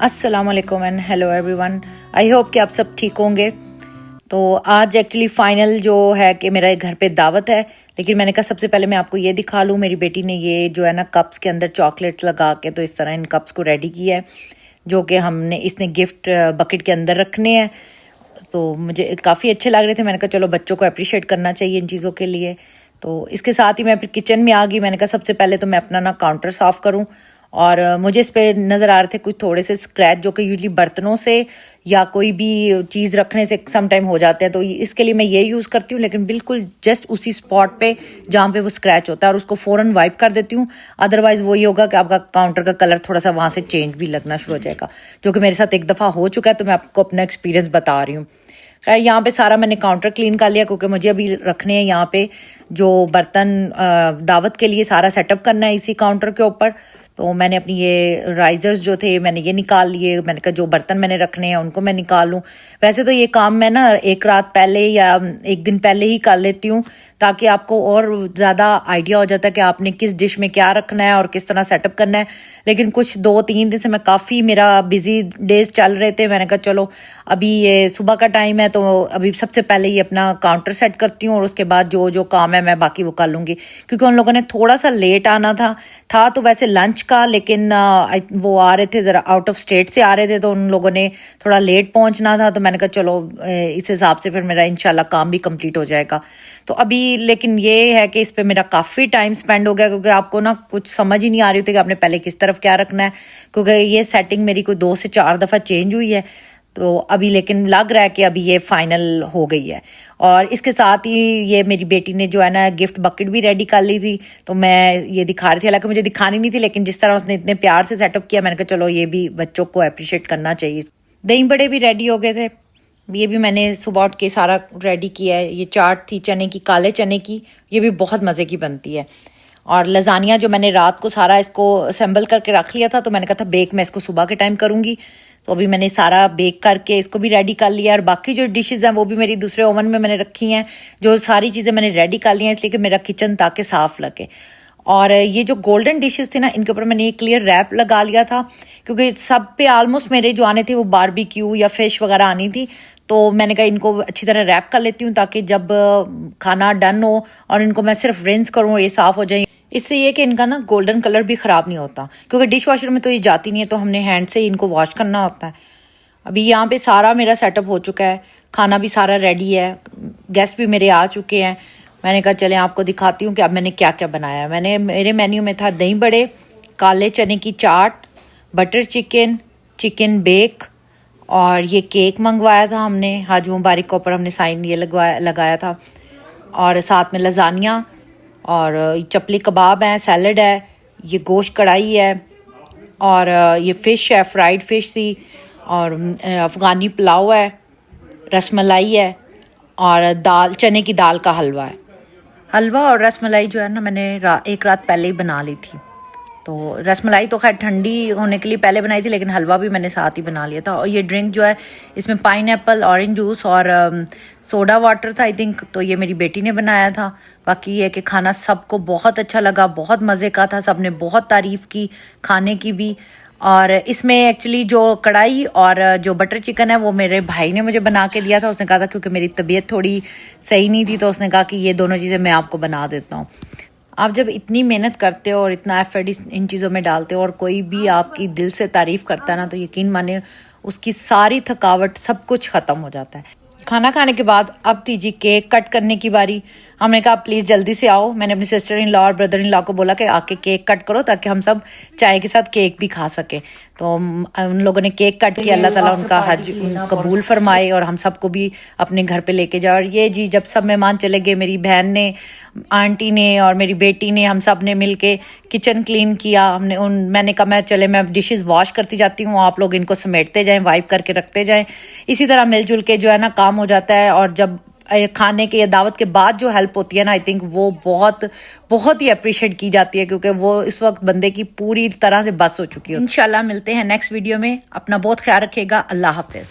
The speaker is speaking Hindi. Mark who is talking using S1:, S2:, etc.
S1: अस्सलाम वालेकुम and hello everyone. I hope कि आप सब ठीक होंगे। तो आज एक्चुअली फ़ाइनल जो है कि मेरा घर पे दावत है, लेकिन मैंने कहा सबसे पहले मैं आपको ये दिखा लूँ। मेरी बेटी ने ये जो है ना कप्स के अंदर चॉकलेट्स लगा के तो इस तरह इन कप्स को रेडी किया है, जो कि इसने गिफ्ट बकेट के अंदर रखने हैं। तो मुझे काफ़ी अच्छे लग रहे थे। मैंने कहा चलो बच्चों को अप्रिशिएट करना चाहिए इन चीज़ों के लिए। तो इसके साथ ही मैं फिर किचन में आ गई। मैंने कहा सबसे पहले तो मैं अपना ना काउंटर साफ़ करूँ, और मुझे इस पे नज़र आ रहे थे कुछ थोड़े से स्क्रैच, जो कि यूजली बर्तनों से या कोई भी चीज़ रखने से सम टाइम हो जाते हैं। तो इसके लिए मैं ये यूज़ करती हूँ, लेकिन बिल्कुल जस्ट उसी स्पॉट पे जहाँ पे वो स्क्रैच होता है, और उसको फ़ौरन वाइप कर देती हूँ। अदरवाइज़ वो ये होगा कि आपका काउंटर का कलर थोड़ा सा वहाँ से चेंज भी लगना शुरू हो जाएगा, जो कि मेरे साथ एक दफ़ा हो चुका है। तो मैं आपको अपना एक्सपीरियंस बता रही हूँ। खैर यहाँ पे सारा मैंने काउंटर क्लीन कर लिया, क्योंकि मुझे अभी रखने हैं यहाँ पे जो बर्तन दावत के लिए सारा सेटअप करना है इसी काउंटर के ऊपर। तो मैंने अपनी ये राइजर्स जो थे मैंने ये निकाल लिए। मैंने कहा जो बर्तन मैंने रखने हैं उनको मैं निकाल लूँ। वैसे तो ये काम मैं ना एक रात पहले या एक दिन पहले ही कर लेती हूँ, ताकि आपको और ज़्यादा आइडिया हो जाता है कि आपने किस डिश में क्या रखना है और किस तरह सेटअप करना है। लेकिन कुछ 2-3 दिन से मैं काफ़ी मेरा बिजी डेज चल रहे थे। मैंने कहा चलो अभी ये सुबह का टाइम है, तो अभी सबसे पहले ये अपना काउंटर सेट करती हूँ, और उसके बाद जो जो काम है मैं बाकी वो कर लूँगी। क्योंकि उन लोगों ने थोड़ा सा लेट आना था तो वैसे लंच का, लेकिन वो आ रहे थे ज़रा आउट ऑफ स्टेट से आ रहे थे, तो उन लोगों ने थोड़ा लेट पहुंचना था। तो मैंने कहा चलो इस हिसाब से फिर मेरा इंशाल्लाह काम भी कंप्लीट हो जाएगा। तो अभी लेकिन ये है कि इस पे मेरा काफ़ी टाइम स्पेंड हो गया, क्योंकि आपको ना कुछ समझ ही नहीं आ रही थी कि आपने पहले किस तरफ क्या रखना है, क्योंकि ये सेटिंग मेरी कोई 2 से 4 दफ़ा चेंज हुई है। तो अभी लेकिन लग रहा है कि अभी ये फाइनल हो गई है। और इसके साथ ही ये मेरी बेटी ने जो है ना गिफ्ट बकेट भी रेडी कर ली थी, तो मैं ये दिखा रही थी। हालांकि मुझे दिखानी नहीं थी, लेकिन जिस तरह उसने इतने प्यार से सेटअप किया, मैंने कहा चलो ये भी बच्चों को अप्रिशिएट करना चाहिए। दही बड़े भी रेडी हो गए थे, ये भी मैंने सुबह उठ के सारा रेडी किया है। ये चाट थी चने की, काले चने की, ये भी बहुत मज़े की बनती है। और लजानिया जो मैंने रात को सारा इसको असेंबल करके रख लिया था, तो मैंने कहा था बेक मैं इसको सुबह के टाइम करूँगी। तो अभी मैंने सारा बेक करके इसको भी रेडी कर लिया, और बाकी जो डिशेज़ हैं वो भी मेरी दूसरे ओवन में मैंने रखी हैं। जो सारी चीज़ें मैंने रेडी कर ली हैं, इसलिए कि मेरा किचन ताकि साफ़ लगे। और ये जो गोल्डन डिशेस थे ना, इनके ऊपर मैंने ये क्लियर रैप लगा लिया था, क्योंकि सब पे ऑलमोस्ट मेरे जो आने थे वो बारबेक्यू या फिश वगैरह आनी थी। तो मैंने कहा इनको अच्छी तरह रैप कर लेती हूँ, ताकि जब खाना डन हो और इनको मैं सिर्फ रिंस करूँ और ये साफ़ हो जाए। इससे ये कि इनका ना गोल्डन कलर भी ख़राब नहीं होता, क्योंकि डिश वॉशर में तो ये जाती नहीं है, तो हमने हैंड से ही इनको वॉश करना होता है। अभी यहाँ पे सारा मेरा सेटअप हो चुका है, खाना भी सारा रेडी है, गेस्ट भी मेरे आ चुके हैं। मैंने कहा चलें आपको दिखाती हूँ कि अब मैंने क्या क्या बनाया है। मेरे मेन्यू में था दही बड़े, काले चने की चाट, बटर चिकन, चिकन बेक, और ये केक मंगवाया था हमने हज मुबारक के ऊपर, हमने साइन ये लगाया था। और साथ में लजानिया, और चपली कबाब हैं, सैलड है, ये गोश्त कढ़ाई है, और ये फ़िश है, फ्राइड फ़िश थी, और अफ़गानी पुलाव है, रसमलाई है, और दाल चने की दाल का हलवा है। हलवा और रसमलाई जो है ना मैंने एक रात पहले ही बना ली थी। तो रसमलाई तो खैर ठंडी होने के लिए पहले बनाई थी, लेकिन हलवा भी मैंने साथ ही बना लिया था। और ये ड्रिंक जो है इसमें पाइनएप्पल, ऑरेंज जूस और सोडा वाटर था आई थिंक, तो ये मेरी बेटी ने बनाया था। बाकी ये कि खाना सबको बहुत अच्छा लगा, बहुत मज़े का था, सबने बहुत तारीफ़ की खाने की भी। और इसमें एक्चुअली जो कढ़ाई और जो बटर चिकन है वो मेरे भाई ने मुझे बना के दिया था। उसने कहा था क्योंकि मेरी तबीयत थोड़ी सही नहीं थी, तो उसने कहा कि ये दोनों चीज़ें मैं आपको बना देता हूँ। आप जब इतनी मेहनत करते हो और इतना एफर्ट इन चीज़ों में डालते हो, और कोई भी आपकी दिल से तारीफ़ करता है ना, तो यकीन माने उसकी सारी थकावट सब कुछ ख़त्म हो जाता है। खाना खाने के बाद अब थी केक कट करने की बारी। हमने कहा प्लीज़ जल्दी से आओ। मैंने अपनी सिस्टर इन लॉ और ब्रदर इन लॉ को बोला कि आके केक कट करो, ताकि हम सब चाय के साथ केक भी खा सकें। तो उन लोगों ने केक कट किया। अल्लाह ताला उनका हज कबूल फरमाए और हम सबको भी अपने घर पे लेके जाए। और ये जी जब सब मेहमान चले गए, मेरी बहन ने, आंटी ने और मेरी बेटी ने, हम सब ने मिल के किचन क्लीन किया। मैंने कहा मैं डिशेस वॉश करती जाती हूँ, आप लोग इनको समेटते जाएं, वाइप करके रखते जाएं। इसी तरह मिलजुल के जो है ना काम हो जाता है। और जब खाने के या दावत के बाद जो हेल्प होती है ना, आई थिंक वो बहुत बहुत ही अप्रिशिएट की जाती है, क्योंकि वो इस वक्त बंदे की पूरी तरह से बस हो चुकी है। इंशाल्लाह मिलते हैं नेक्स्ट वीडियो में। अपना बहुत ख्याल रखिएगा। अल्लाह हाफिज़।